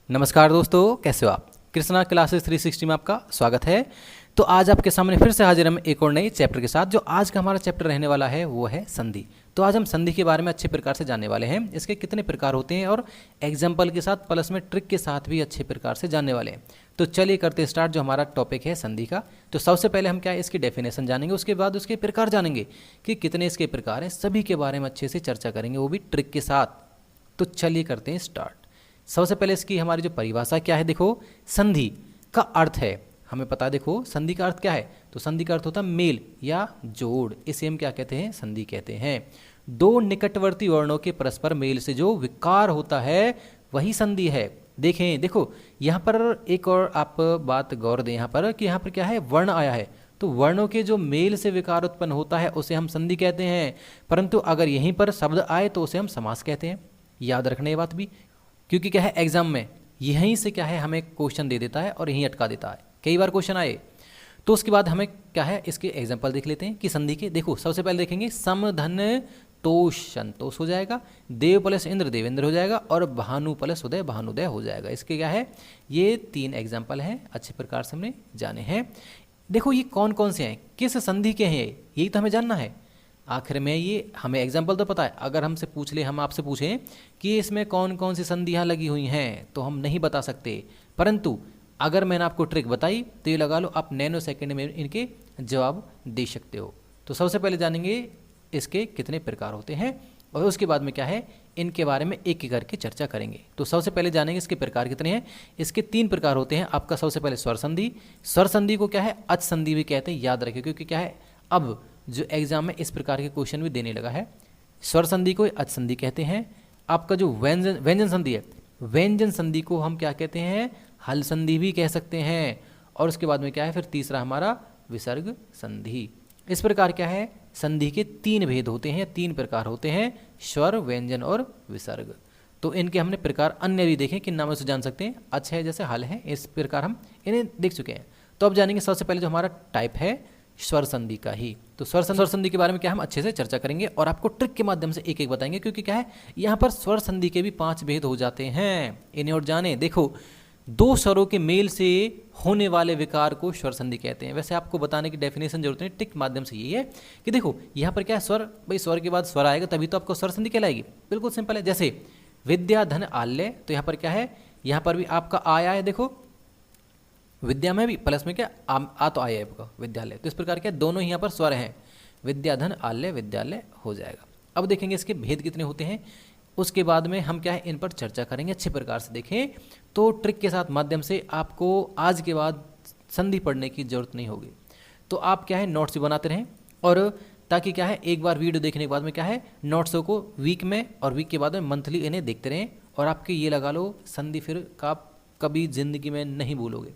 नमस्कार दोस्तों, कैसे हो आप। कृष्णा क्लासेस 360 में आपका स्वागत है। तो आज आपके सामने फिर से हाजिर हम एक और नई चैप्टर के साथ। जो आज का हमारा चैप्टर रहने वाला है वो है संधि। तो आज हम संधि के बारे में अच्छे प्रकार से जानने वाले हैं, इसके कितने प्रकार होते हैं और एग्जाम्पल के साथ प्लस में ट्रिक के साथ भी अच्छे प्रकार से जानने वाले हैं। तो चलिए करते स्टार्ट। जो हमारा टॉपिक है संधि का, तो सबसे पहले हम क्या है इसकी डेफिनेशन जानेंगे, उसके बाद उसके प्रकार जानेंगे कि कितने इसके प्रकार हैं, सभी के बारे में अच्छे से चर्चा करेंगे, वो भी ट्रिक के साथ। तो चलिए करते हैं स्टार्ट। सबसे पहले इसकी हमारी जो परिभाषा क्या है, देखो संधि का अर्थ है, हमें पता है। देखो संधि का अर्थ क्या है, तो संधि का अर्थ होता है मेल या जोड़। इसे हम क्या कहते हैं, संधि कहते हैं। दो निकटवर्ती वर्णों के परस्पर मेल से जो विकार होता है वही संधि है। देखें, देखो यहाँ पर एक और आप बात गौर दें यहाँ पर कि यहाँ पर क्या है, वर्ण आया है, तो वर्णों के जो मेल से विकार उत्पन्न होता है उसे हम संधि कहते हैं। परंतु अगर यहीं पर शब्द आए तो उसे हम समास कहते हैं। याद रखना ये बात भी, क्योंकि क्या है एग्जाम में यहीं से क्या है हमें क्वेश्चन दे देता है और यहीं अटका देता है। कई बार क्वेश्चन आए तो उसके बाद हमें क्या है इसके एग्जाम्पल देख लेते हैं कि संधि के। देखो सबसे पहले देखेंगे सम धन तोष संतोष हो जाएगा, देव प्लस इंद्र देवेंद्र हो जाएगा, और भानु प्लस उदय भानुदय हो जाएगा। इसके क्या है, ये 3 एग्जाम्पल हैं, अच्छे प्रकार से हमने जाने हैं। देखो ये कौन कौन से हैं, किस संधि के हैं, यही तो हमें जानना है। आखिर में ये हमें एग्जाम्पल तो पता है, अगर हमसे पूछ ले, हम आपसे पूछें कि इसमें कौन कौन सी संधियाँ लगी हुई हैं तो हम नहीं बता सकते। परंतु अगर मैंने आपको ट्रिक बताई तो ये लगा लो आप नैनो सेकंड में इनके जवाब दे सकते हो। तो सबसे पहले जानेंगे इसके कितने प्रकार होते हैं और उसके बाद में क्या है इनके बारे में एक एक करके चर्चा करेंगे। तो सबसे पहले जानेंगे इसके प्रकार कितने हैं। इसके 3 प्रकार होते हैं आपका। सबसे पहले स्वर संधि। स्वर संधि को क्या है अच संधि भी कहते हैं, याद रखिए, क्योंकि क्या है अब जो एग्जाम में इस प्रकार के क्वेश्चन भी देने लगा है। स्वर संधि को अच संधि कहते हैं। आपका जो व्यंजन संधि है, व्यंजन संधि को हम क्या कहते हैं, हल संधि भी कह सकते हैं। और उसके बाद में क्या है फिर तीसरा हमारा विसर्ग संधि। इस प्रकार क्या है संधि के 3 भेद होते हैं, 3 प्रकार होते हैं, स्वर व्यंजन और विसर्ग। तो इनके हमने प्रकार अन्य भी देखें, किन नामों से जान सकते हैं, अच्छा है जैसे हल है, इस प्रकार हम इन्हें देख चुके हैं। तो अब जानेंगे सबसे पहले जो हमारा टाइप है स्वर संधि का ही। तो स्वर संधि के बारे में क्या हम अच्छे से चर्चा करेंगे और आपको ट्रिक के माध्यम से एक एक बताएंगे, क्योंकि क्या है यहाँ पर स्वर संधि के भी 5 भेद हो जाते हैं। इन्हें और जाने। देखो 2 स्वरों के मेल से होने वाले विकार को स्वर संधि कहते हैं। वैसे आपको बताने की डेफिनेशन जरूरत नहीं, ट्रिक माध्यम से यही है कि देखो यहाँ पर क्या है स्वर, भाई स्वर के बाद स्वर आएगा तभी तो आपको स्वर संधि कहलाएगी। बिल्कुल सिंपल है। जैसे विद्या धन आल्य, तो यहाँ पर क्या है, यहाँ पर भी आपका आया है, देखो विद्या में भी प्लस में क्या आ तो आया है आपका विद्यालय। तो इस प्रकार क्या दोनों ही यहाँ पर स्वर हैं, विद्या धन आल्य विद्यालय हो जाएगा। अब देखेंगे इसके भेद कितने होते हैं, उसके बाद में हम क्या है इन पर चर्चा करेंगे अच्छे प्रकार से। देखें तो ट्रिक के साथ माध्यम से आपको आज के बाद संधि पढ़ने की जरूरत नहीं होगी। तो आप क्या है नोट्स भी बनाते रहें, और ताकि क्या है एक बार वीडियो देखने के बाद में क्या है नोट्सों को वीक में और वीक के बाद में मंथली इन्हें देखते रहें, और आपके ये लगा लो संधि फिर का आप कभी जिंदगी में नहीं भूलोगे,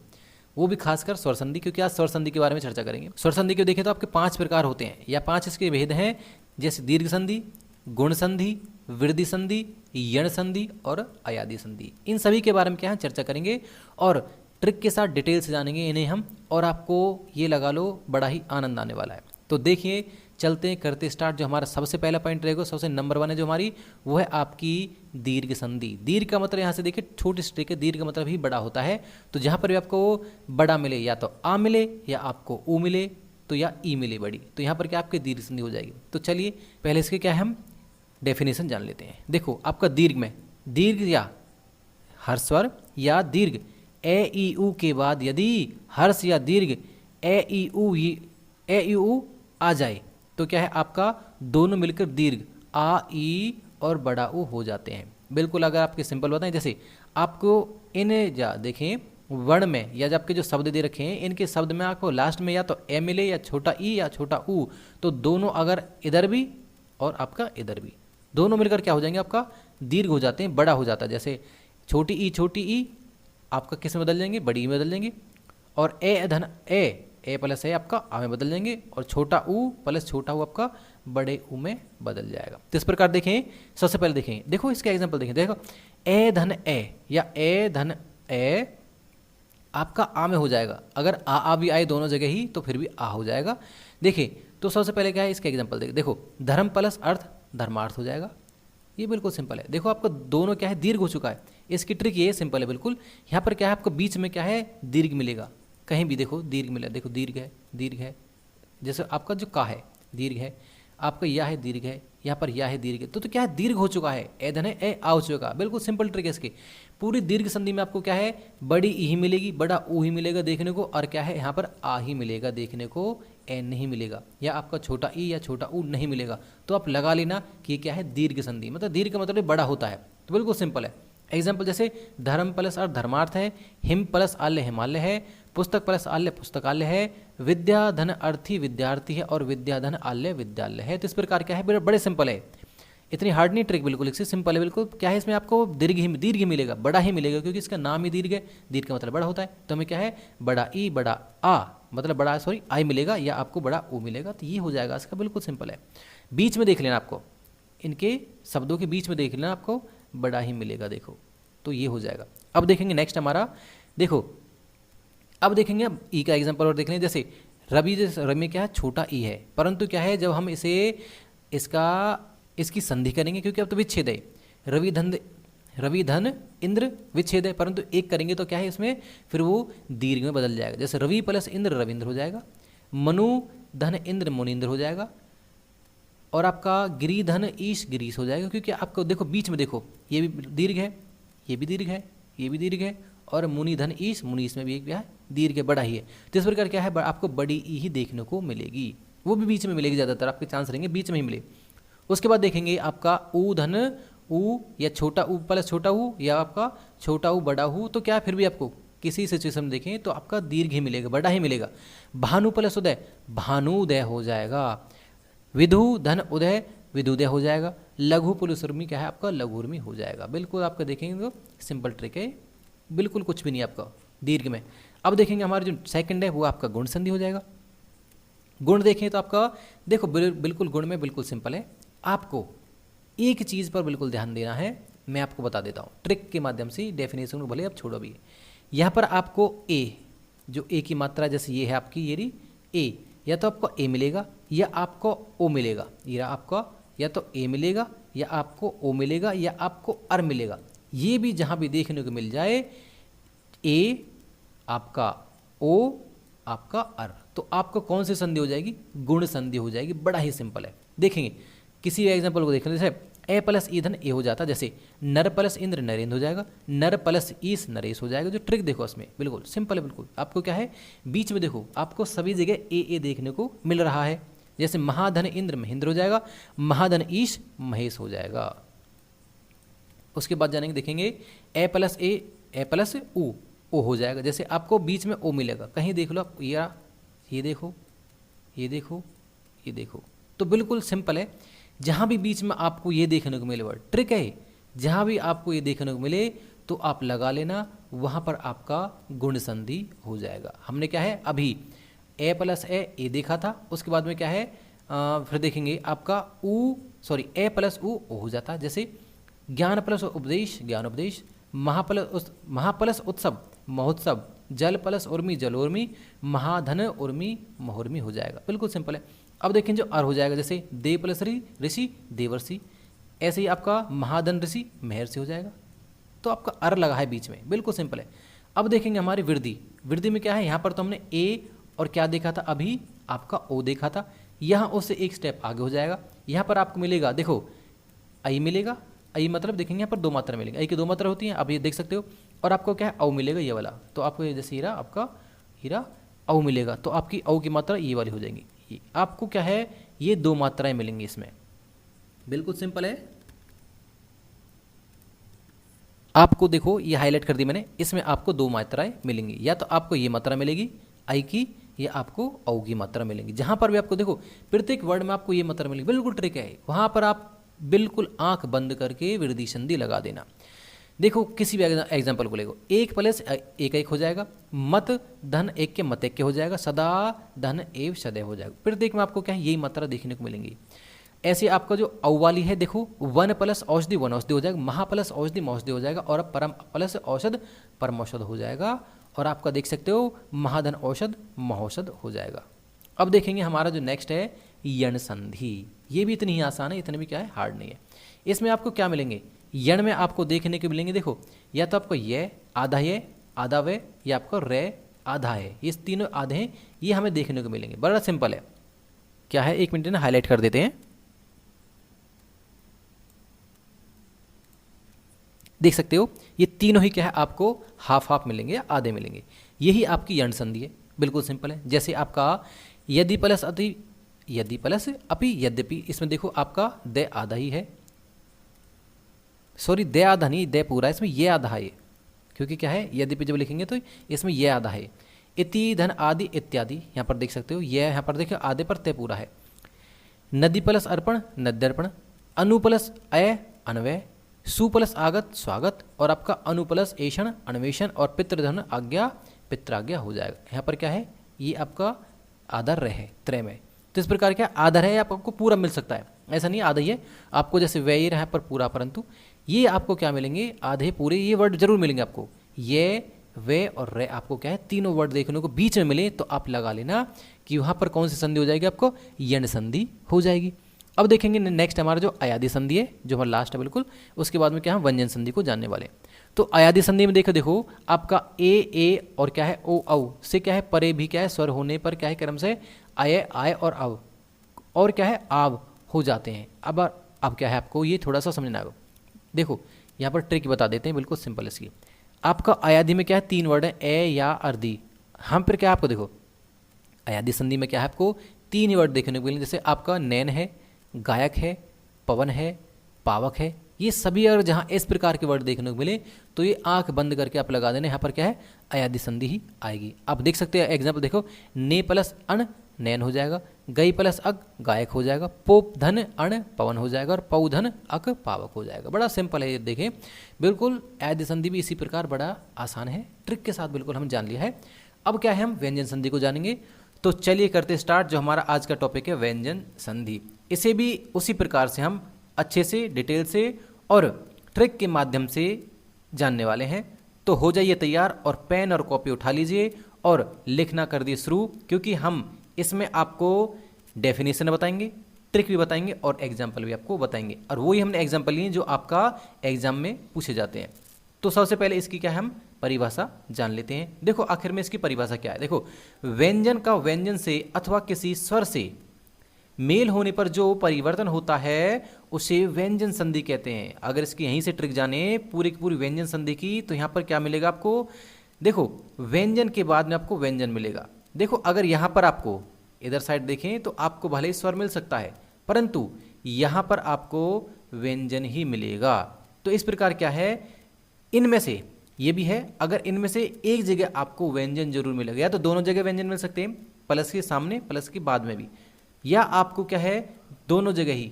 वो भी खासकर स्वर संधि, क्योंकि आज स्वर संधि के बारे में चर्चा करेंगे। स्वर संधि को देखें तो आपके 5 प्रकार होते हैं या 5 इसके भेद हैं, जैसे दीर्घ संधि, गुण संधि, वृद्धि संधि, यण संधि और अयादि संधि। इन सभी के बारे में क्या है चर्चा करेंगे और ट्रिक के साथ डिटेल से जानेंगे इन्हें हम, और आपको ये लगा लो बड़ा ही आनंद आने वाला है। तो देखिए चलते हैं करते स्टार्ट। जो हमारा सबसे पहला पॉइंट रहेगा, सबसे नंबर 1 है जो हमारी, वो है आपकी दीर्घ संधि। दीर्घ का मतलब यहाँ से देखिए छोटी सी ट्रिक है, दीर्घ का मतलब ही बड़ा होता है। तो जहाँ पर भी आपको बड़ा मिले, या तो आ मिले या आपको ऊ मिले, तो या ई मिले बड़ी, तो यहाँ पर क्या आपकी दीर्घ संधि हो जाएगी। तो चलिए पहले इसके क्या है हम डेफिनेशन जान लेते हैं। देखो आपका दीर्घ में दीर्घ या हर्ष स्वर या दीर्घ ए ई ऊ के बाद यदि हर्ष या दीर्घ ए ई ऊ आ जाए तो क्या है आपका दोनों मिलकर दीर्घ आ ई और बड़ा ऊ हो जाते हैं। बिल्कुल अगर आपके सिंपल बताएं, जैसे आपको इन जा देखें वर्ण में या जब आपके जो शब्द दे रखे हैं इनके शब्द में आपको लास्ट में या तो ए मिले या छोटा ई या छोटा ऊ, तो दोनों अगर इधर भी और आपका इधर भी दोनों मिलकर क्या हो जाएंगे आपका दीर्घ हो जाते हैं, बड़ा हो जाता है। जैसे छोटी ई आपका किस में बदल जाएंगे, बड़ी में बदल जाएंगे, और ए धन ए प्लस ए आपका आ में बदल जाएंगे, और छोटा ऊ प्लस छोटा ऊ आपका बड़े ऊ में बदल जाएगा। तो इस प्रकार देखें, सबसे पहले देखें, देखो इसका एग्जांपल देखें, देखो ए धन ए या ए धन ए आपका आ में हो जाएगा। अगर आ भी आए दोनों जगह ही तो फिर भी आ हो जाएगा। देखिए तो सबसे पहले क्या है इसका एग्जांपल देखो, धर्म प्लस अर्थ धर्मार्थ हो जाएगा। ये बिल्कुल सिंपल है। देखो आपका दोनों क्या है, दीर्घ हो चुका है। इसकी ट्रिक ये सिंपल है बिल्कुल। यहाँ पर क्या है, आपको बीच में क्या है, दीर्घ मिलेगा। कहीं भी देखो दीर्घ मिलेगा, देखो दीर्घ है, दीर्घ है। जैसे आपका जो का है दीर्घ है, आपका या है दीर्घ है, यहाँ पर या है दीर्घ है, तो क्या है, दीर्घ हो चुका है। ए धन है, ए आ हो चुका। बिल्कुल सिंपल ट्रिक है इसकी। पूरी दीर्घ संधि में आपको क्या है, बड़ी ई ही मिलेगी, बड़ा ऊ ही मिलेगा देखने को, और क्या है यहाँ पर आ ही मिलेगा देखने को, ए नहीं मिलेगा, या आपका छोटा ई या छोटा ऊ नहीं मिलेगा। तो आप लगा लेना कि ये क्या है, दीर्घ संधि। मतलब दीर्घ का मतलब बड़ा होता है। तो बिल्कुल सिंपल है। एग्जाम्पल जैसे धर्म प्लस अर्थ धर्मार्थ है, हिम प्लस आल्य हिमालय है, पुस्तक प्लस आल्य पुस्तकालय है, विद्या धन अर्थी विद्यार्थी है, और विद्या धन आल्य विद्यालय है। तो इस प्रकार क्या है, बड़े सिंपल है। इतनी हार्ड नहीं ट्रिक, बिल्कुल इससे सिंपल है बिल्कुल। क्या है, इसमें आपको दीर्घ ही मिलेगा, बड़ा ही मिलेगा, क्योंकि इसका नाम ही दीर्घ है। दीर्घ का मतलब बड़ा होता है। तो हमें क्या है, बड़ा ई बड़ा आ, मतलब बड़ा सॉरी आई मिलेगा, या आपको बड़ा ऊ मिलेगा। तो ये हो जाएगा इसका, बिल्कुल सिंपल है। बीच में देख लेना, आपको इनके शब्दों के बीच में देख लेना, आपको बड़ा ही मिलेगा। देखो तो ये हो जाएगा। अब देखेंगे नेक्स्ट हमारा, देखो अब देखेंगे अब ई का एग्जांपल और देख लें। जैसे रवि, जैसे रवि में क्या है, छोटा ई है, परंतु क्या है, जब हम इसे इसकी संधि करेंगे, क्योंकि अब तो विच्छेद है। रवि धन इंद्र विच्छेद है, परंतु एक करेंगे तो क्या है, इसमें फिर वो दीर्घ में बदल जाएगा। जैसे रवि प्लस इंद्र रविंद्र हो जाएगा, मनु धन इंद्र मुनिंद्र हो जाएगा, और आपका गिरी धन ईश गिरीश हो जाएगा। क्योंकि आपको देखो बीच में देखो, ये भी दीर्घ है, ये भी दीर्घ है, ये भी दीर्घ है, और मुनि धन ईश मुनीस में भी एक क्या है, दीर्घ है, बड़ा ही है। तो इस प्रकार क्या है, आपको बड़ी ई ही देखने को मिलेगी, वो भी बीच में मिलेगी, ज़्यादातर आपके चांस रहेंगे बीच में ही मिले। उसके बाद देखेंगे आपका ऊ धन ऊ, या छोटा ऊ प्लस छोटा ऊ, या आपका छोटा ऊ बड़ा ऊ, तो क्या फिर भी आपको किसी सिचुएशन में देखें तो आपका दीर्घ ही मिलेगा, बड़ा ही मिलेगा। भानु प्लस उदय भानुदय हो जाएगा, विधु धन उदय विदुदय हो जाएगा, लघु पुलिस उर्मी क्या है, आपका लघु उर्मी हो जाएगा। बिल्कुल आपका देखेंगे तो सिंपल ट्रिक है, बिल्कुल कुछ भी नहीं आपका दीर्घ में। अब देखेंगे हमारा जो सेकंड है वो आपका गुण संधि हो जाएगा। गुण देखें तो आपका देखो बिल्कुल गुण में बिल्कुल सिंपल है। आपको एक चीज़ पर बिल्कुल ध्यान देना है, मैं आपको बता देता हूँ ट्रिक के माध्यम से, डेफिनेशन को भले आप छोड़ो भी। यहाँ पर आपको ए, जो ए की मात्रा जैसे ये है आपकी, ये रही ए, या तो आपको ए मिलेगा या आपको ओ मिलेगा। ये आपका या तो ए मिलेगा या आपको ओ मिलेगा या आपको अर मिलेगा। ये भी जहाँ भी देखने को मिल जाए, ए आपका ओ आपका अर, तो आपको कौन सी संधि हो जाएगी, गुण संधि हो जाएगी। बड़ा ही सिंपल है। देखेंगे किसी एग्जांपल को देखें, जैसे ए प्लस ई धन ए हो जाता, जैसे नर प्लस इंद्र नरेंद्र हो जाएगा, नर प्लस ईस नरेश हो जाएगा। जो ट्रिक देखो इसमें बिल्कुल सिंपल है। बिल्कुल आपको क्या है, बीच में देखो आपको सभी जगह ए देखने को मिल रहा है। जैसे महाधन इंद्र महेंद्र हो जाएगा, महाधन ईश महेश हो जाएगा। उसके बाद जानेंगे देखेंगे ए प्लस ऊ ओ हो जाएगा। जैसे आपको बीच में ओ मिलेगा, कहीं देख लो आप, ये देखो ये देखो ये देखो, तो बिल्कुल सिंपल है। जहाँ भी बीच में आपको ये देखने को मिले, वर्ड ट्रिक है, जहाँ भी आपको ये देखने को मिले तो आप लगा लेना, वहाँ पर आपका गुण संधि हो जाएगा। हमने क्या है अभी ए प्लस ए देखा था, उसके बाद में क्या है फिर देखेंगे आपका ए प्लस ऊ ओ हो जाता। जैसे ज्ञान प्लस उपदेश ज्ञानोपदेश, महाप्लस उत्सव महोत्सव, जल प्लस उर्मी जलोर्मी, महाधन उर्मी महोर्मी हो जाएगा। बिल्कुल सिंपल है। अब देखें जो अर हो जाएगा, जैसे देव प्लस ऋषि देवर्षि, ऐसे ही आपका महाधन ऋषि महर्षि हो जाएगा। तो आपका अर लगा है बीच में, बिल्कुल सिंपल है। अब देखेंगे हमारी वृद्धि में क्या है, यहाँ पर तो हमने ए और क्या देखा था, अभी आपका ओ देखा था। यहाँ उससे एक स्टेप आगे हो जाएगा। यहाँ पर आपको मिलेगा, देखो आई मिलेगा, आई मतलब देखेंगे यहाँ पर दो मात्रा मिलेंगी, आई की दो मात्रा होती हैं, आप ये देख सकते हो। और आपको क्या है औ मिलेगा, ये वाला। तो आपको जैसे हीरा आपका हीरा औ मिलेगा, तो आपकी औ की मात्रा ये वाली हो जाएंगी। ये आपको क्या है, ये दो मात्राएं मिलेंगी इसमें। बिल्कुल सिंपल है। आपको देखो ये हाईलाइट कर दी मैंने, इसमें आपको दो मात्राएं मिलेंगी, या तो आपको ये मात्रा मिलेगी आई की, या आपको औ की मात्रा मिलेंगी। जहां पर भी आपको देखो प्रत्येक वर्ड में आपको ये मात्रा मिलेगी, बिल्कुल ट्रिक है। वहां पर आप बिल्कुल आंख बंद करके वृद्धि संधि लगा देना। देखो किसी भी एग्जांपल को लेगो, एक प्लस एक हो जाएगा, मत धन एक के मत एक के हो जाएगा, सदा धन एव सदैव हो जाएगा। प्रत्येक में आपको क्या है यही मात्रा देखने को मिलेंगी। ऐसे आपका जो औ वाली है, देखो वन प्लस औषधि वन औषधि हो जाएगा, महा प्लस औषधि औषधि हो जाएगा, और परम प्लस औषध परम औषध हो जाएगा। और आपका देख सकते हो महाधन औषध महौषध हो जाएगा। अब देखेंगे हमारा जो नेक्स्ट है यण संधि। ये भी इतनी ही आसान है, इतने भी क्या है हार्ड नहीं है। इसमें आपको क्या मिलेंगे, यण में आपको देखने को मिलेंगे, देखो या तो आपको ये आधा वे या आपको रे आधा है, ये तीनों आधे हैं, ये हमें देखने को मिलेंगे। बड़ा सिंपल है, क्या है, एक मिनट ना हाईलाइट कर देते हैं। देख सकते हो ये तीनों ही क्या है आपको हाफ हाफ मिलेंगे या आधे मिलेंगे, यही आपकी यण संधि है। बिल्कुल सिंपल है। जैसे आपका यदि प्लस अति, यदि प्लस अपि यद्यपि, इसमें देखो आपका दे आधा ही है, सॉरी दे आधा नहीं, दे पूरा है, इसमें ये आधा है, क्योंकि क्या है यद्यपि जब लिखेंगे तो इसमें ये आधा है। इति धन आदि इत्यादि, यहाँ पर देख सकते हो ये यहाँ पर देखो आधे पर ते पूरा है। नदी प्लस अर्पण नद्यर्पण, अनु प्लस अय अन्वय, सु प्लस आगत स्वागत, और आपका अनु प्लस ऐषण अन्वेषण, और पितृधन आज्ञा पित्राज्ञा हो जाएगा। यहाँ पर क्या है, ये आपका आदर रहे त्रय में। तो इस प्रकार क्या आदर है आपको पूरा मिल सकता है, ऐसा नहीं आधा ही है आपको, जैसे व्यय रहा पर पूरा, परंतु ये आपको क्या मिलेंगे आधे पूरे, ये वर्ड जरूर मिलेंगे आपको। ये वे और रे आपको क्या है तीनों वर्ड देखने को बीच में मिले तो आप लगा लेना कि वहाँ पर कौन सी संधि हो जाएगी, आपको यण संधि हो जाएगी। अब देखेंगे नेक्स्ट हमारा जो अयादि संधि है, जो हमारा लास्ट है बिल्कुल, उसके बाद में क्या हम व्यंजन संधि को जानने वाले। तो अयादि संधि में देखो आपका ए और क्या है ओ औ से क्या है परे भी क्या है स्वर होने पर क्या है क्रम से आय आय और अव और क्या है आव हो जाते हैं। अब क्या है आपको ये थोड़ा सा समझना है। देखो यहाँ पर ट्रिक बता देते हैं, बिल्कुल सिंपल इसकी। आपका अयादि में क्या है तीन वर्ड है, ए या अर्दी। हम फिर क्या आपको देखो अयादि संधि में क्या है आपको तीन ही वर्ड देखने को मिलेंगे, जैसे आपका नैन है, गायक है, पवन है, पावक है, ये सभी अगर जहाँ इस प्रकार के वर्ड देखने को मिले तो ये आंख बंद करके आप लगा देना, यहाँ पर क्या है अयादि संधि ही आएगी। आप देख सकते हैं एग्जाम्पल देखो, ने प्लस अण नैन हो जाएगा, गई प्लस अग गायक हो जाएगा, पोप धन अण पवन हो जाएगा, और पौ धन अक पावक हो जाएगा। बड़ा सिंपल है ये, देखें बिल्कुल अयादि संधि भी इसी प्रकार बड़ा आसान है, ट्रिक के साथ बिल्कुल हम जान लिया है। अब क्या है हम व्यंजन संधि को जानेंगे। तो चलिए करते स्टार्ट, जो हमारा आज का टॉपिक है व्यंजन संधि। इसे भी उसी प्रकार से हम अच्छे से डिटेल से और ट्रिक के माध्यम से जानने वाले हैं। तो हो जाइए तैयार और पेन और कॉपी उठा लीजिए और लिखना कर दिए शुरू, क्योंकि हम इसमें आपको डेफिनेशन बताएंगे, ट्रिक भी बताएंगे और एग्जाम्पल भी आपको बताएंगे, और वही हमने एग्जाम्पल लिए जो आपका एग्जाम में पूछे जाते हैं। तो सबसे पहले इसकी क्या है हम परिभाषा जान लेते हैं। देखो आखिर में इसकी परिभाषा क्या है। देखो व्यंजन का व्यंजन से अथवा किसी स्वर से मेल होने पर जो परिवर्तन होता है उसे व्यंजन संधि कहते हैं। अगर इसकी यहीं से ट्रिक जाने पूरी की पूरी व्यंजन संधि की, तो यहाँ पर क्या मिलेगा आपको, देखो व्यंजन के बाद में आपको व्यंजन मिलेगा। देखो अगर यहाँ पर आपको इधर साइड देखें तो आपको भले ही स्वर मिल सकता है, परंतु यहाँ पर आपको व्यंजन ही मिलेगा। तो इस प्रकार क्या है, इनमें से ये भी है, अगर इनमें से एक जगह आपको व्यंजन जरूर मिलेगा, या तो दोनों जगह व्यंजन मिल सकते हैं, प्लस के सामने प्लस के बाद में भी, या आपको क्या है दोनों जगह ही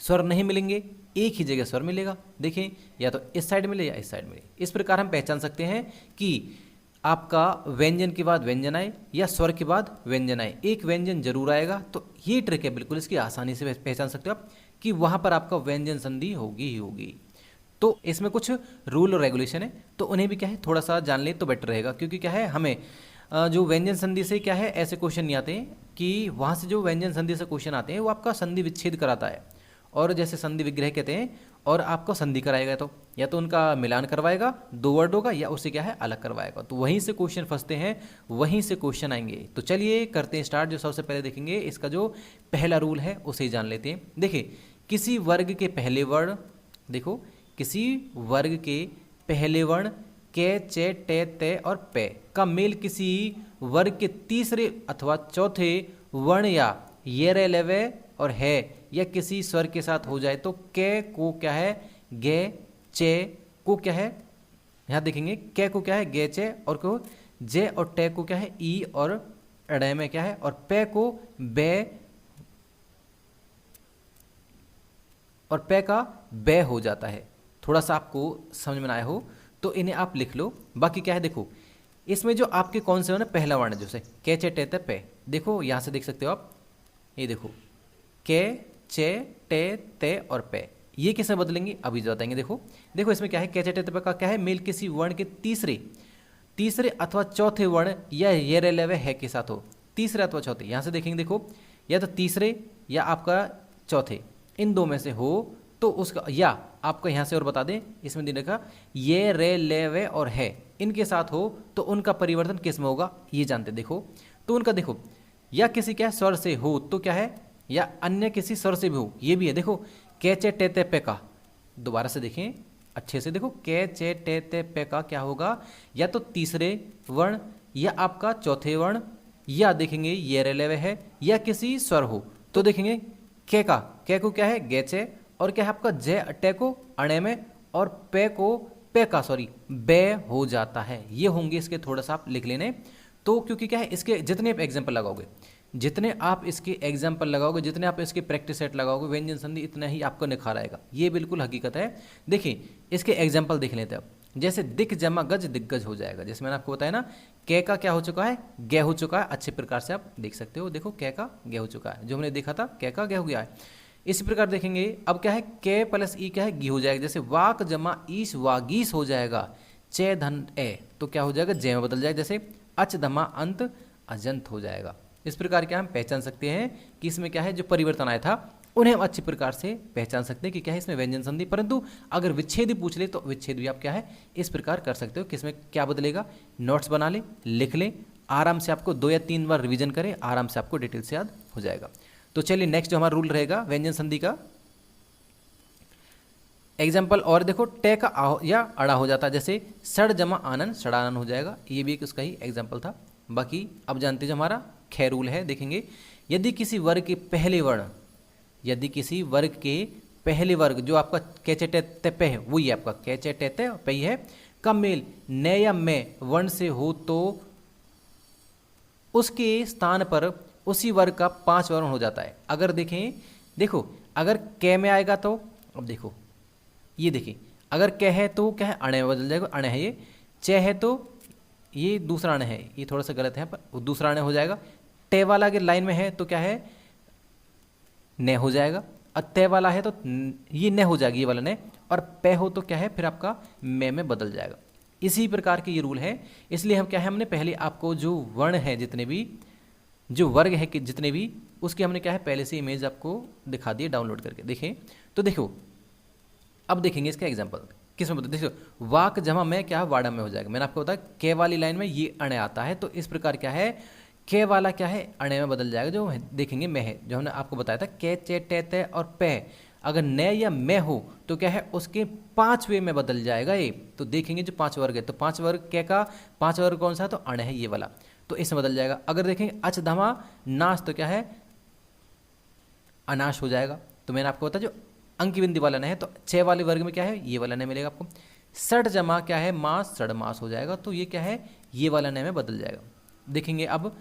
स्वर नहीं मिलेंगे, एक ही जगह स्वर मिलेगा। देखें या तो इस साइड मिले या इस साइड मिले। इस प्रकार हम पहचान सकते हैं कि आपका व्यंजन के बाद व्यंजन आए या स्वर के बाद व्यंजन आए, एक व्यंजन जरूर आएगा। तो ये ट्रिक है बिल्कुल, इसकी आसानी से पहचान सकते हो आप कि वहां पर आपका व्यंजन संधि होगी ही होगी। तो इसमें कुछ रूल और रेगुलेशन है, तो उन्हें भी क्या है थोड़ा सा जान ले तो बेटर रहेगा, क्योंकि क्या है हमें जो व्यंजन संधि से क्या है ऐसे क्वेश्चन नहीं आते हैं कि वहाँ से जो व्यंजन संधि से क्वेश्चन आते हैं वो आपका संधि विच्छेद कराता है, और जैसे संधि विग्रह कहते हैं, और आपको संधि कराएगा तो या तो उनका मिलान करवाएगा दो वर्ड होगा, या उससे क्या है अलग करवाएगा। तो वहीं से क्वेश्चन फंसते हैं, वहीं से क्वेश्चन आएंगे। तो चलिए करते हैं स्टार्ट। जो सबसे पहले देखेंगे इसका जो पहला रूल है उसे ही जान लेते हैं। देखिए किसी वर्ग के पहले वर्ण, देखो किसी वर्ग के पहले वर्ण के, चे, टे, ते और पे का मेल किसी वर्ग के तीसरे अथवा चौथे वर्ण या ये रे लेवे और है या किसी स्वर के साथ हो जाए तो के को क्या है गे, चे को क्या है, यहाँ देखेंगे के को क्या है गे चे, और को जे और टे को क्या है ई और अड़े में क्या है, और पे को बे और पे का बे हो जाता है। थोड़ा सा आपको समझ में आया हो तो इन्हें आप लिख लो। बाकी क्या है देखो इसमें जो आपके कौन से हो ना पहला वर्ण जो से के चे टे ते पे, देखो यहाँ से देख सकते हो आप, ये देखो के चे टे ते और पे, ये किससे बदलेंगे अभी जो बताएंगे। देखो देखो इसमें क्या है के चे टे ते पे का क्या है मेल किसी वर्ण के तीसरे अथवा चौथे वर्ण या ये रे लेवे है के साथ हो, तीसरे अथवा चौथे। यहाँ से देखेंगे देखो या तो तीसरे या आपका चौथे, इन दो में से हो तो उसका, या आपका यहाँ से और बता दें, इसमें दे रखा ये रे ले वे और है, इनके साथ हो तो उनका परिवर्तन किस में होगा ये जानते। देखो तो उनका देखो, या किसी क्या स्वर से हो तो क्या है, या अन्य किसी स्वर से भी हो, ये भी है। देखो कैचे टेते पे का, दोबारा से देखें अच्छे से, देखो कैचे टेते पे का क्या होगा, या तो तीसरे वर्ण या आपका चौथे वर्ण, या देखेंगे ये रे ले वे है, या किसी स्वर हो तो देखेंगे कै का, कै को क्या है गेचे, और क्या है आपका जे टे को अणे में, और पे को पे का सॉरी बे हो जाता है। ये होंगे इसके, थोड़ा सा आप लिख लेने। तो क्योंकि क्या है इसके जितने आप एग्जाम्पल लगाओगे, जितने आप इसके एग्जाम्पल लगाओगे, जितने आप इसके प्रैक्टिस सेट लगाओगे व्यंजन संधि, इतना ही आपको निखार आएगा। ये बिल्कुल हकीकत है। देखिए इसके एग्जाम्पल देख लेते हैं अब। जैसे दिक जमा गज दिग्गज हो जाएगा, जैसे मैंने आपको बताया ना, कै का क्या हो चुका है गे हो चुका है, अच्छे प्रकार से आप देख सकते हो। देखो कै का गे हो चुका है, जो हमने देखा था कै का गे हो गया है। इसी प्रकार देखेंगे अब क्या है के प्लस ई क्या है गी हो जाएगा, जैसे वाक जमा ईश वागीस हो जाएगा, चे धन ए तो क्या हो जाएगा जय में बदल जाएगा, जैसे अच धमा अंत अजंत हो जाएगा। इस प्रकार क्या हम पहचान सकते हैं कि इसमें क्या है जो परिवर्तन आया था उन्हें हम अच्छी प्रकार से पहचान सकते हैं कि क्या है इसमें व्यंजन संधि। परंतु अगर विच्छेद पूछ ले तो विच्छेद भी आप क्या है इस प्रकार कर सकते हो कि इसमें क्या बदलेगा, नोट्स बना ले, लिख ले, आराम से आपको 2 या 3 बार रिवीजन करें, आराम से आपको डिटेल से याद हो जाएगा। तो चलिए नेक्स्ट जो हमारा रूल रहेगा व्यंजन संधि का एग्जाम्पल, और देखो टे का आ या अड़ा हो जाता है, जैसे सड़ जमा आनंद सड़ानन हो जाएगा, ये भी एक उसका ही एग्जाम्पल था। बाकी अब जानते जो हमारा खे रूल है, देखेंगे यदि किसी वर्ग के पहले वर्ण, यदि किसी वर्ग के पहले वर्ग जो आपका कैचे टे पे है वही आपका कैचे टे पे ही है, का मेल न या में वर्ण से हो तो उसके स्थान पर उसी वर्ग का 5 वर्ण हो जाता है। अगर देखें, देखो अगर कै में आएगा तो अब देखो ये देखिए, अगर कै है तो क्या है अणे में बदल जाएगा, अणे है ये, चे है तो ये दूसरा अणे है, ये थोड़ा सा गलत है पर दूसरा अणे हो जाएगा। टे वाला अगर लाइन में है तो क्या है ने हो जाएगा, और तय वाला है तो ये न हो जाएगा ये वाला ने, और पे हो तो क्या है फिर आपका में बदल जाएगा। इसी प्रकार के ये रूल है। इसलिए हम क्या है हमने पहले आपको जो वर्ण है जितने भी, जो वर्ग है कि जितने भी, उसकी हमने क्या है पहले से इमेज आपको दिखा दी डाउनलोड करके। देखें तो देखो अब देखेंगे इसका एग्जाम्पल किस में, देखो वाक जमा में क्या है वाड़ा में हो जाएगा। मैंने आपको बताया के वाली लाइन में ये अणे आता है, तो इस प्रकार क्या है के वाला क्या है अणे में बदल जाएगा, जो देखेंगे में है, जो हमने आपको बताया था के चे टे ते और पे, अगर न या में हो तो क्या है उसके 5वें में बदल जाएगा ये। तो देखेंगे जो 5 वर्ग है तो 5 वर्ग के का 5 वर्ग कौन सा है तो अण है ये वाला, तो इसमें बदल जाएगा। अगर देखेंगे अच धमा नाश तो क्या है अनाश हो जाएगा। तो मैंने आपको बताया जो अंकी बिंदी वाला न है तो 6 वाले वर्ग में क्या है ये वाला न मिलेगा आपको। सठ जमा क्या है मास सड़ मास हो जाएगा, तो ये क्या है ये वाला न में बदल जाएगा। देखेंगे अब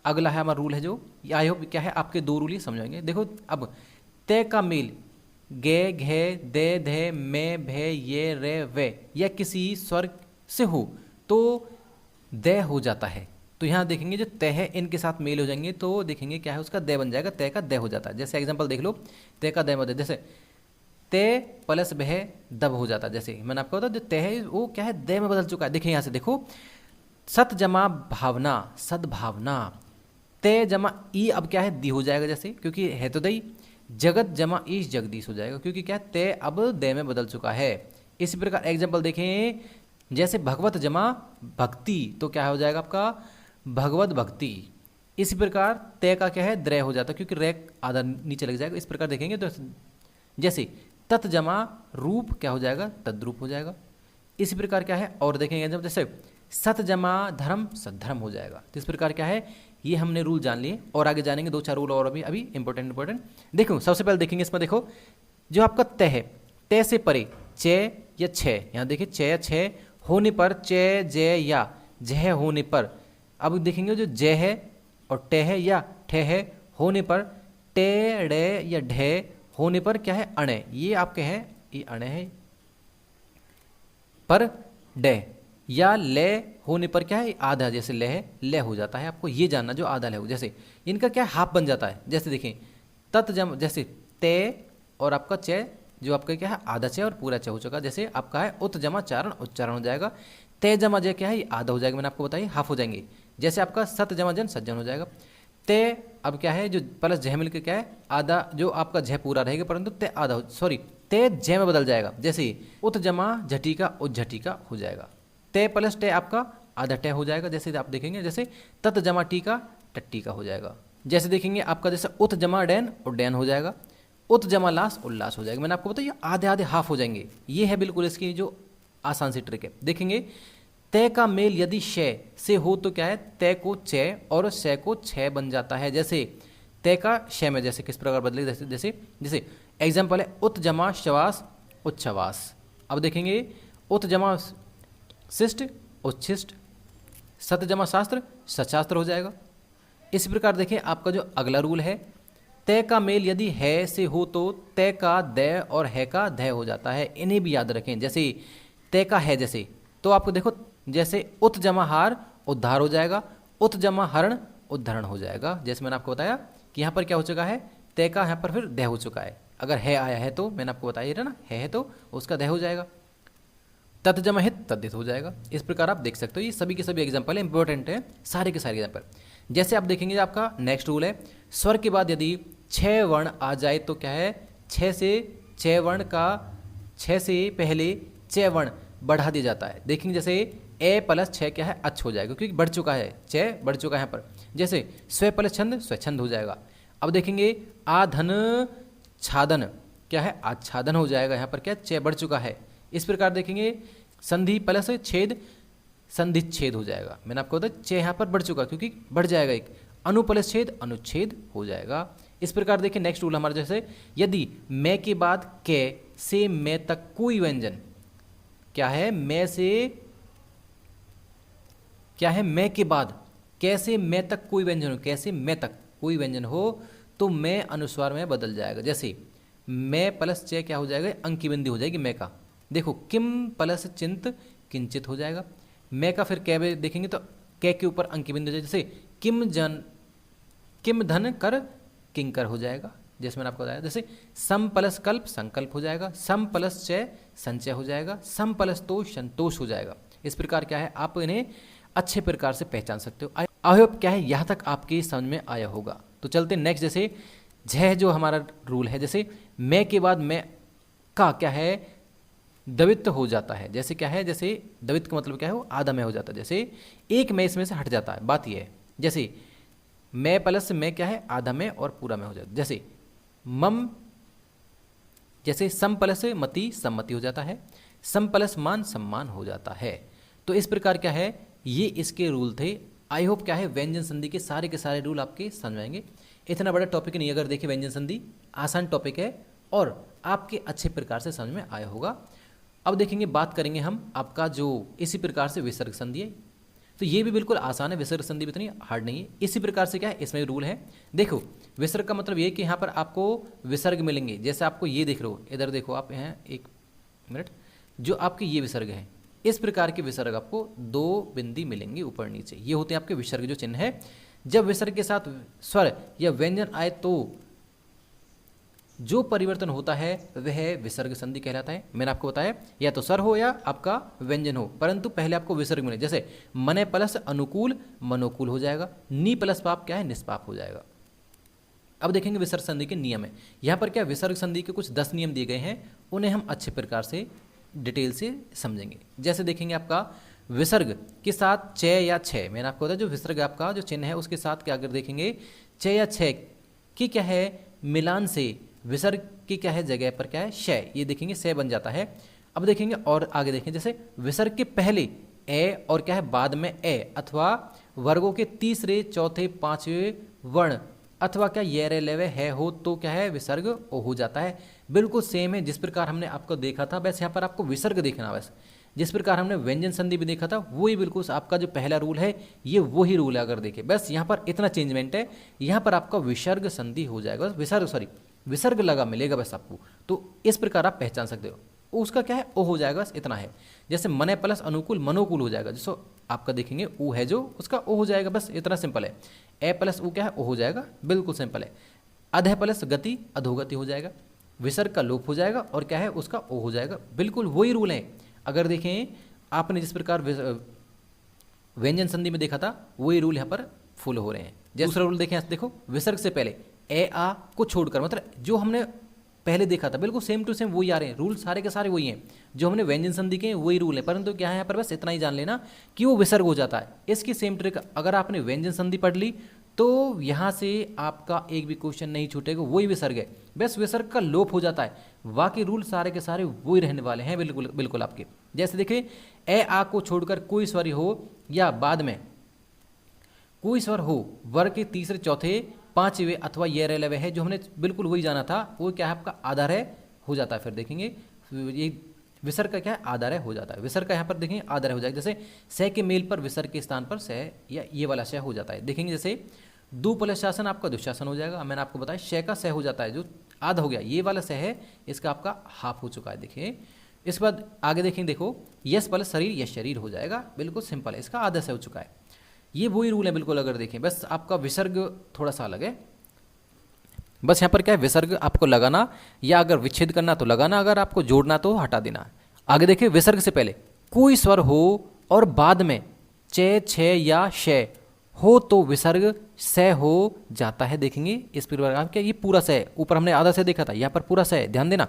अगला है हमारा रूल है जो आई होप क्या है आपके 2 रूल ही समझाएंगे। देखो अब तय का मेल गे घे दे धे में भे ये रे वे या किसी स्वर से हो तो दे हो जाता है। तो यहाँ देखेंगे जो तय है इनके साथ मेल हो जाएंगे तो देखेंगे क्या है उसका दे बन जाएगा, तय का दे हो जाता है। जैसे एग्जांपल देख लो तय का दे मत, जैसे तय प्लस बह दब हो जाता है। जैसे मैंने आपको बताया जो तय है वो क्या है दे में बदल चुका है। देखिए यहाँ से देखो सत जमा भावना सद्भावना, तय जमा ई अब क्या है दी हो जाएगा, जैसे क्योंकि है तो दई। जगत जमा ईश जगदीश हो जाएगा क्योंकि क्या तय अब दे में बदल चुका है। इसी प्रकार एग्जाम्पल देखें जैसे भगवत जमा भक्ति तो क्या हो जाएगा आपका भगवत भक्ति। इसी प्रकार तय का क्या है द्रय हो जाता है क्योंकि रे आधा नीचे लग जाएगा। इस प्रकार देखेंगे तो जैसे तत् जमा रूप क्या हो जाएगा तद्रूप हो जाएगा। इसी प्रकार क्या है और देखेंगे जब जैसे सत जमा धर्म सद्धर्म हो जाएगा। तो इस प्रकार क्या है ये हमने रूल जान लिए और आगे जानेंगे 2-4 रूल और अभी इंपॉर्टेंट। देखो सबसे पहले देखेंगे इसमें देखो जो आपका तय है तय से परे चे या छः, यहाँ देखिए चे या छः होने पर चे जय या जय होने पर। अब देखेंगे जो जय है और टे है या ठे है होने पर टे डे या ढे होने पर क्या है अणे, ये आपके हैं ये अणे है पर डे या ले होने पर क्या है आधा, जैसे ले है ले हो जाता है। आपको ये जानना जो आधा ले हो जैसे इनका क्या हाफ बन जाता है। जैसे देखें तत् जम जैसे ते और आपका चे जो आपका क्या है आधा चे और पूरा चे हो चुका। जैसे आपका है उत जमा चारण उच्चारण हो जाएगा। ते जमा जय क्या है ये आधा हो जाएगा, मैंने आपको बताया हाफ हो जाएंगे। जैसे आपका सत जमा जन सज्जन हो जाएगा। ते अब क्या है, जो प्लस झ मिलकर क्या है, आधा जो आपका झ पूरा रहेगा, परंतु ते आधा, सॉरी ते झ में बदल जाएगा। जैसे उत जमा झटी का उत झटी का हो जाएगा। ते प्लस टे आपका आधा टे हो जाएगा। जैसे आप देखेंगे, जैसे तत जमा टी का टट्टी का हो जाएगा। जैसे देखेंगे आपका जैसे उत जमा डैन और डैन हो जाएगा। उत जमा लास उल्लास हो जाएगा। मैंने आपको बताया आधे आधे हाफ हो जाएंगे। ये है बिल्कुल इसकी जो आसान सी ट्रिक है। देखेंगे तय का मेल यदि शय से हो तो क्या है, तय को चय और शय को छय बन जाता है। जैसे तय का शय में जैसे किस प्रकार बदलेगा, जैसे जैसे एग्जाम्पल है उत जमा शवास उच्छवास। अब देखेंगे उत जमा शिष्ट उच्छिष्ट, सत जमा शास्त्र सशास्त्र हो जाएगा। इसी प्रकार देखें आपका जो अगला रूल है, तय का मेल यदि है से हो तो तय का दय और है का धय हो जाता है। इन्हें भी याद रखें। जैसे तय का है, जैसे तो आपको देखो जैसे उत जमा हार उद्धार हो जाएगा, उत जमा हरण उद्धरण हो जाएगा। जैसे मैंने आपको बताया कि यहाँ पर क्या हो चुका है, तय का यहाँ पर फिर दय हो चुका है। अगर है आया है तो मैंने आपको बताया ना, है तो उसका दय हो जाएगा। तत् जमा हित तद्धित हो जाएगा। इस प्रकार आप देख सकते हो। ये सभी के सभी एग्जाम्पल है, इंपॉर्टेंट है, सारे के सारे एग्जाम्पल। जैसे आप देखेंगे आपका नेक्स्ट रूल है, स्वर के बाद यदि 6 वर्ण आ जाए तो क्या है, 6 से 6 वर्ण का 6 से पहले 6 वर्ण बढ़ा दिया जाता है। देखेंगे जैसे ए प्लस 6 क्या है, अच्छ हो जाएगा, क्योंकि बढ़ चुका है, 6 बढ़ चुका है यहाँ पर। जैसे स्व प्लस छंद स्वच्छंद हो जाएगा। अब देखेंगे आधन छादन क्या है, आच्छादन हो जाएगा। यहाँ पर क्या 6 बढ़ चुका है। इस प्रकार देखेंगे संधि प्लस छेद संधिच्छेद हो जाएगा। मैंने आपको बताया 6 यहाँ पर बढ़ चुका क्योंकि बढ़ जाएगा एक। अनु प्लस छेद अनुच्छेद हो जाएगा। इस प्रकार देखिए नेक्स्ट रूल हमारा, जैसे यदि मैं के बाद के से मैं तक कोई व्यंजन क्या है, मैं से क्या है, मैं के बाद कैसे मैं तक कोई व्यंजन हो, कैसे मैं तक कोई व्यंजन हो तो मैं अनुस्वार में बदल जाएगा। जैसे मैं प्लस चे क्या हो जाएगा, अंक की बिंदी हो जाएगी मैं का। देखो किम प्लस चिंत किंचित हो जाएगा। मैं का फिर कै देखेंगे तो कै के ऊपर अंक की बिंदी हो जाएगी। जैसे किम धन कर किंकर हो जाएगा, जैसे मैंने आपको बताया। जैसे सम प्लस कल्प संकल्प हो जाएगा, सम प्लस चय संचय हो जाएगा, सम प्लस तोष संतोष हो जाएगा। इस प्रकार क्या है, आप इन्हें अच्छे प्रकार से पहचान सकते हो। आई होप क्या है यहाँ तक आपके समझ में आया होगा। तो चलते नेक्स्ट, जैसे झ जो हमारा रूल है, जैसे मैं के बाद मैं का क्या है द्वित्व हो जाता है। जैसे क्या है, जैसे द्वित्व का मतलब क्या है, वो आधा में हो जाता है। जैसे एक में इसमें से हट जाता है, बात यह है। जैसे मैं प्लस में क्या है आधा में और पूरा में हो जाता है। जैसे मम, जैसे सम प्लस मति सम्मति हो जाता है, सम प्लस मान सम्मान हो जाता है। तो इस प्रकार क्या है, ये इसके रूल थे। आई होप क्या है व्यंजन संधि के सारे रूल आपके समझ में आएंगे। इतना बड़ा टॉपिक नहीं, अगर देखिए व्यंजन संधि आसान टॉपिक है और आपके अच्छे प्रकार से समझ में आया होगा। अब देखेंगे, बात करेंगे हम आपका जो इसी प्रकार से विसर्ग संधि है। तो ये भी बिल्कुल आसान है, विसर्ग संधि भी इतनी हार्ड नहीं है। इसी प्रकार से क्या है, इसमें रूल है। देखो विसर्ग का मतलब ये कि यहाँ पर आपको विसर्ग मिलेंगे। जैसे आपको ये देख रहे हो, इधर देखो आप, यहाँ एक मिनट, जो आपके ये विसर्ग है, इस प्रकार के विसर्ग आपको 2 बिंदी मिलेंगे ऊपर नीचे। ये होते हैं आपके विसर्ग जो चिन्ह है। जब विसर्ग के साथ स्वर या व्यंजन आए तो जो परिवर्तन होता है वह विसर्ग संधि कहलाता है। मैंने आपको बताया या तो स्वर हो या आपका व्यंजन हो, परंतु पहले आपको विसर्ग मिले। जैसे मने प्लस अनुकूल मनोकूल हो जाएगा, नी प्लस पाप क्या है निष्पाप हो जाएगा। अब देखेंगे विसर्ग संधि के नियम है। यहाँ पर क्या विसर्ग संधि के कुछ 10 नियम दिए गए हैं, उन्हें हम अच्छे प्रकार से डिटेल से समझेंगे। जैसे देखेंगे आपका विसर्ग के साथ चय या छय, मैंने आपको बताया जो विसर्ग आपका जो चिन्ह है उसके साथ क्या अगर देखेंगे चय या छय की क्या है मिलान से विसर्ग की क्या है जगह पर क्या है शय, ये देखेंगे से बन जाता है। अब देखेंगे और आगे देखेंगे, जैसे विसर्ग के पहले ए और क्या है बाद में ए अथवा वर्गों के तीसरे चौथे पांचवें वर्ण अथवा क्या ये रे लेवे है हो तो क्या है विसर्ग ओ हो जाता है। बिल्कुल सेम है जिस प्रकार हमने आपको देखा था, बस यहाँ पर आपको विसर्ग देखना। बस जिस प्रकार हमने व्यंजन संधि भी देखा था वही बिल्कुल आपका जो पहला रूल है ये वही रूल है। अगर देखें बस यहाँ पर इतना चेंजमेंट है, यहाँ पर आपका विसर्ग संधि हो जाएगा, विसर्ग लगा मिलेगा बस आपको। तो इस प्रकार आप पहचान सकते हो। उसका क्या है ओ हो जाएगा, बस इतना है। जैसे मने प्लस अनुकूल मनोकूल हो जाएगा, जिसको आपका देखेंगे ऊ है जो उसका ओ हो जाएगा, बस इतना सिंपल है। ए प्लस ऊ क्या है ओ हो जाएगा, बिल्कुल सिंपल है। अधः प्लस गति अधोगति हो जाएगा, विसर्ग का लोप हो जाएगा और क्या है उसका ओ हो जाएगा, बिल्कुल वही रूल है। अगर देखें आपने जिस प्रकार व्यंजन संधि में देखा था वही रूल यहाँ पर फुल हो रहे हैं। दूसरा रूल देखें, देखो विसर्ग से पहले ए आ को छोड़कर, मतलब जो हमने पहले देखा था बिल्कुल सेम टू सेम वही आ रहे हैं, रूल सारे के सारे वही हैं, जो हमने व्यंजन संधि के वही रूल है, परंतु क्या है यहाँ पर बस इतना ही जान लेना कि वो विसर्ग हो जाता है। इसकी सेम ट्रिक अगर आपने व्यंजन संधि पढ़ ली तो यहाँ से आपका एक भी क्वेश्चन नहीं छूटेगा, वही विसर्ग है, बस विसर्ग का लोप हो जाता है, बाकी रूल सारे के सारे वही रहने वाले हैं बिल्कुल बिल्कुल आपके। जैसे देखिए ए आ को छोड़कर कोई स्वर हो या बाद में कोई स्वर हो वर्ग के तीसरे चौथे पांचवें अथवा ये रेलवे है, जो हमने बिल्कुल वही जाना था, वो क्या है आपका आधार है हो जाता है। फिर देखेंगे ये विसर्ग का क्या है आधार है हो जाता है, विसर्ग का यहाँ पर देखेंगे आधार हो जाएगा। जैसे स के मेल पर विसर्ग के स्थान पर स या ये वाला श हो जाता है। देखेंगे जैसे दु प्लस शासन आपका दुशासन हो जाएगा, मैंने आपको बताया श का स हो जाता है, जो आधा हो गया, ये वाला स है इसका आपका हाफ हो चुका है। देखिए इसके बाद आगे देखेंगे, देखो यस प्लस शरीर यश शरीर हो जाएगा, बिल्कुल सिंपल है, इसका आधा स हो चुका है। ये वही रूल है बिल्कुल, अगर देखें बस आपका विसर्ग थोड़ा सा अलग है, बस यहाँ पर क्या है विसर्ग आपको लगाना या अगर विच्छेद करना तो लगाना, अगर आपको जोड़ना तो हटा देना। आगे देखिए विसर्ग से पहले कोई स्वर हो और बाद में चे छे या श हो तो विसर्ग स हो जाता है। देखेंगे इस प्रकार क्या ये पूरा स है, ऊपर हमने आधा स देखा था, यहाँ पर पूरा स है, ध्यान देना।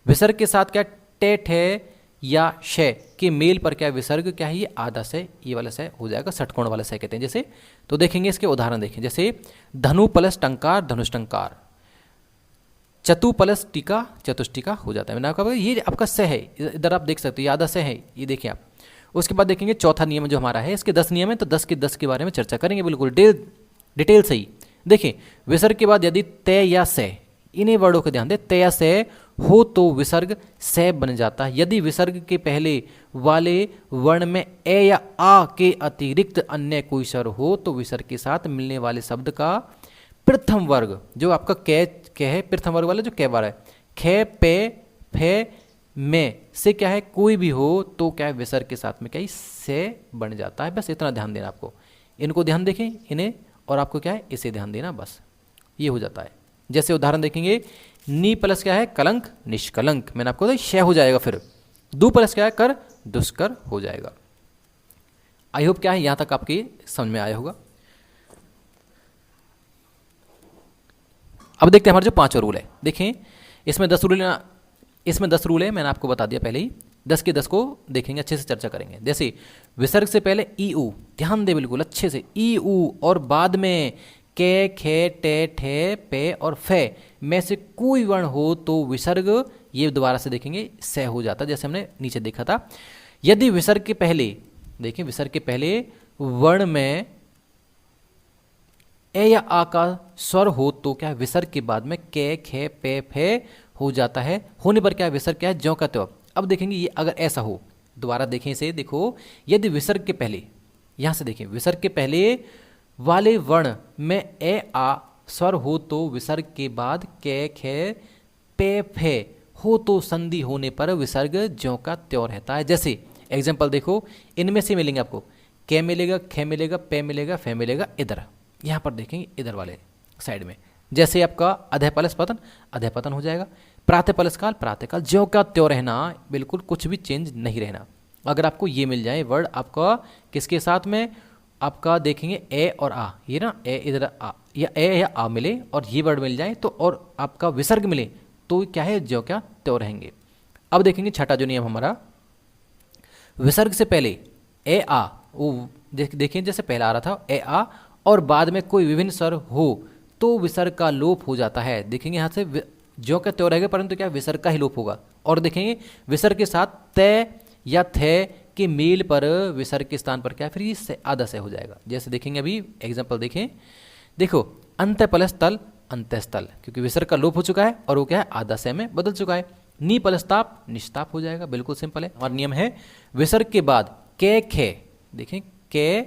विसर्ग के साथ क्या टे ठे या श के मेल पर क्या विसर्ग क्या है ये आधा से ये वाला से हो जाएगा, षटकोण वाला से कहते हैं। जैसे तो देखेंगे इसके उदाहरण देखें, जैसे धनु प्लस टंकार धनुष टंकार, चतु प्लस टीका चतुष्टिका हो जाता है। मैंने आपका ये आपका स है, इधर आप देख सकते हो ये आधा से है, ये देखिए आप। उसके बाद देखेंगे चौथा नियम जो हमारा है, इसके 10 नियम है, तो 10 के 10 के बारे में चर्चा करेंगे बिल्कुल डिटेल से ही। देखिए विसर्ग के बाद यदि तय या से, इन्हीं वर्डों को ध्यान दे, तय या से हो तो विसर्ग से बन जाता है। यदि विसर्ग के पहले वाले वर्ण में ए या आ के अतिरिक्त अन्य कोई स्वर हो तो विसर्ग के साथ मिलने वाले शब्द का प्रथम वर्ग जो आपका कै है, प्रथम वर्ग वाला जो कै बार है, खे पे फे में से क्या है कोई भी हो तो क्या है विसर्ग के साथ में क्या से बन जाता है। बस इतना ध्यान देना आपको, इनको ध्यान देखें इन्हें, और आपको क्या है इसे ध्यान देना, बस ये हो जाता है। जैसे उदाहरण देखेंगे, नी प्लस क्या है कलंक निष्कलंक, मैंने आपको श हो जाएगा, फिर दु प्लस क्या है कर दुष्कर हो जाएगा। आई होप क्या है यहां तक आपके समझ में आया होगा। अब देखते हैं हमारे जो 5 रूल है। देखें इसमें 10 रूल है, मैंने आपको बता दिया पहले ही, 10 के 10 को देखेंगे, अच्छे से चर्चा करेंगे। जैसे विसर्ग से पहले ई ऊ, ध्यान दे बिल्कुल अच्छे से, ई ऊ और बाद में के खे टे ठे पे और फे में से कोई वर्ण हो तो विसर्ग ये दोबारा से देखेंगे से हो जाता है, जैसे हमने नीचे देखा था। यदि विसर्ग के पहले, देखें विसर्ग के पहले वर्ण में ए या आ का स्वर हो तो क्या विसर्ग के बाद में के खे पे फे हो जाता है, होने पर क्या विसर्ग क्या है ज्यों का त्यों। अब देखेंगे ये अगर ऐसा हो, दोबारा देखें इसे, देखो यदि विसर्ग के पहले, यहां से देखें विसर्ग के पहले वाले वर्ण में ए आ स्वर हो तो विसर्ग के बाद के खे पे फे हो तो संधि होने पर विसर्ग ज्यों का त्यों रहता है। जैसे एग्जाम्पल देखो, इनमें से मिलेंगे आपको, के मिलेगा, खे मिलेगा, पे मिलेगा, फे मिलेगा, इधर यहाँ पर देखेंगे इधर वाले साइड में। जैसे आपका अधः प्लस पतन हो जाएगा, प्रातः प्लस काल प्रातःकाल, ज्यों का त्यों रहना, बिल्कुल कुछ भी चेंज नहीं रहना। अगर आपको ये मिल जाए वर्ड आपका किसके साथ में, आपका देखेंगे ए और आ, ये ना ए इधर आ या ए या आ मिले और ये वर्ड मिल जाए तो, और आपका विसर्ग मिले तो क्या है ज्यों क्या त्यों रहेंगे। अब देखेंगे छठा जो नियम हमारा, विसर्ग से पहले ए आ, वो देखिए जैसे पहला आ रहा था ए आ और बाद में कोई विभिन्न स्वर हो तो विसर्ग का लोप हो जाता है। देखेंगे यहाँ से ज्यों का त्यों रहेगा, परंतु क्या विसर्ग का ही लोप होगा। और देखेंगे विसर्ग के साथ तय या थे के मेल पर विसर्ग के स्थान पर क्या फिर ये आधा से हो जाएगा। जैसे देखेंगे अभी एग्जाम्पल देखें, देखो अंत प्लस तल अंतस्थल, क्योंकि विसर्ग का लोप हो चुका है और वो क्या है आधा से में बदल चुका है। नी प्लस्ताप निस्ताप हो जाएगा, बिल्कुल सिंपल है। हमारा नियम है विसर्ग के बाद के खे, देखें के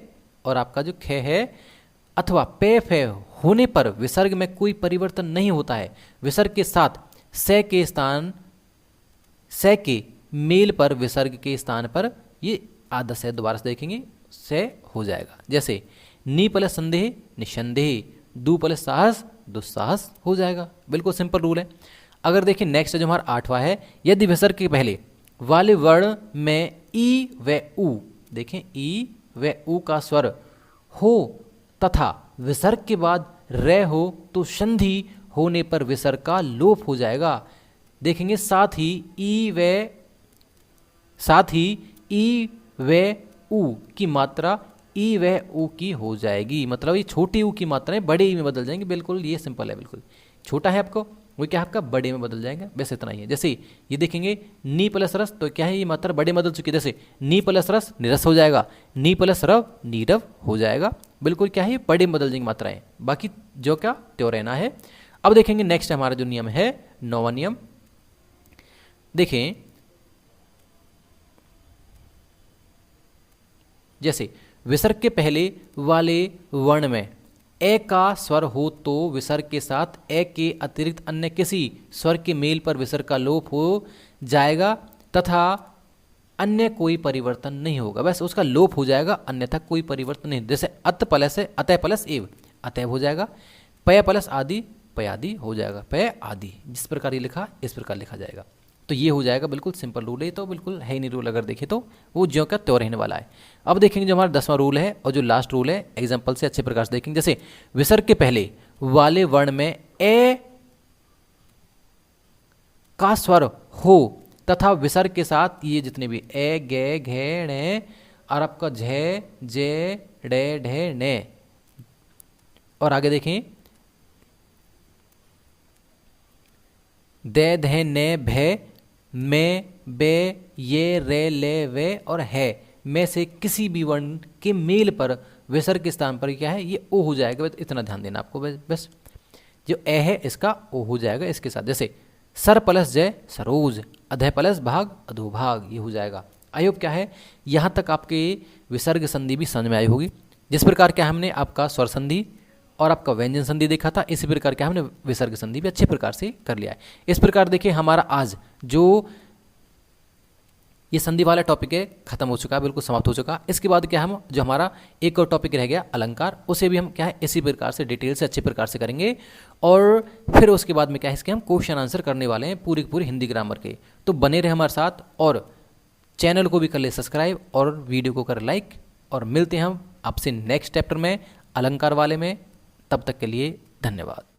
और आपका जो खे है अथवा पे फे होने पर विसर्ग में कोई परिवर्तन नहीं होता है। विसर्ग के साथ से के स्थान, से के मेल पर विसर्ग के स्थान पर ये आधा से दोबारा से देखेंगे से हो जाएगा। जैसे नी प्लस संदेह निसंदेह, दु प्लस साहस दुस्साहस हो जाएगा, बिल्कुल सिंपल रूल है। अगर देखिए नेक्स्ट जो हमारा 8वां है, यदि विसर्ग के पहले वाले वर्ण में ई व उ, देखें ई व उ का स्वर हो तथा विसर्ग के बाद रे हो तो संधि होने पर विसर्ग का लोप हो जाएगा। देखेंगे साथ ही ई व ऊ की मात्रा ई व ऊ की हो जाएगी, मतलब ये छोटी ऊ की मात्राएं बड़े ई में बदल जाएंगी। बिल्कुल ये सिंपल है, बिल्कुल छोटा है आपको वो क्या आपका बड़े में बदल जाएंगे, बस इतना ही है। जैसे ये देखेंगे नी प्लस रस, तो क्या है ये मात्रा बड़े में बदल चुकी है। जैसे नी प्लस रस निरस हो जाएगा, नी प्लस रव नीरव हो जाएगा। बिल्कुल क्या है ये बड़े में बदल जाएंगी मात्राएं, बाकी जो क्या त्यों रहना है। अब देखेंगे नेक्स्ट हमारा जो नियम है 9वां नियम। देखें जैसे विसर्ग के पहले वाले वर्ण में ए का स्वर हो तो विसर्ग के साथ ए के अतिरिक्त अन्य किसी स्वर के मेल पर विसर्ग का लोप हो जाएगा तथा अन्य कोई परिवर्तन नहीं होगा, बस उसका लोप हो जाएगा, अन्यथा कोई परिवर्तन नहीं। जैसे अत प्लस है अतः प्लस एव अतः हो जाएगा, पय प्लस आदि पयादि हो जाएगा, पय आदि। जिस प्रकार ये लिखा इस प्रकार लिखा जाएगा, तो ये हो जाएगा। बिल्कुल सिंपल रूल है, तो बिल्कुल है ही नहीं रूल, अगर देखें तो वो ज्यों का त्यों रहने वाला है। अब देखेंगे जो हमारा 10वां रूल है और जो लास्ट रूल है एग्जाम्पल से अच्छे प्रकार से देखेंगे। जैसे विसर्ग के पहले वाले वर्ण में ए का स्वर हो तथा विसर्ग के साथ ये जितने भी ए गे घे णे और आपका झे जे डे ढे ने, और आगे देखें दे धे ने भे में बे ये रे ले वे और है में से किसी भी वर्ण के मेल पर विसर्ग के स्थान पर क्या है ये ओ हो जाएगा। बस इतना ध्यान देना आपको, बस जो ए है इसका ओ हो जाएगा इसके साथ। जैसे सर प्लस जय सरोज, अधय प्लस भाग अधोभाग, ये हो जाएगा। आई होप क्या है यहाँ तक आपके विसर्ग संधि भी समझ में आई होगी। जिस प्रकार क्या हमने आपका स्वर संधि और आपका व्यंजन संधि देखा था, इसी प्रकार के हमने विसर्ग संधि भी अच्छे प्रकार से कर लिया है। इस प्रकार देखिए हमारा आज जो ये संधि वाला टॉपिक है खत्म हो चुका है, बिल्कुल समाप्त हो चुका। इसके बाद क्या हम जो हमारा एक और टॉपिक रह गया अलंकार, उसे भी हम क्या है इसी प्रकार से डिटेल से अच्छे प्रकार से करेंगे। और फिर उसके बाद में क्या है इसके हम क्वेश्चन आंसर करने वाले हैं पूरी पूरी हिंदी ग्रामर के। तो बने रहे हमारे साथ और चैनल को भी कर ले सब्सक्राइब और वीडियो को कर लाइक, और मिलते हैं हम आपसे नेक्स्ट चैप्टर में अलंकार वाले में। तब तक के लिए धन्यवाद।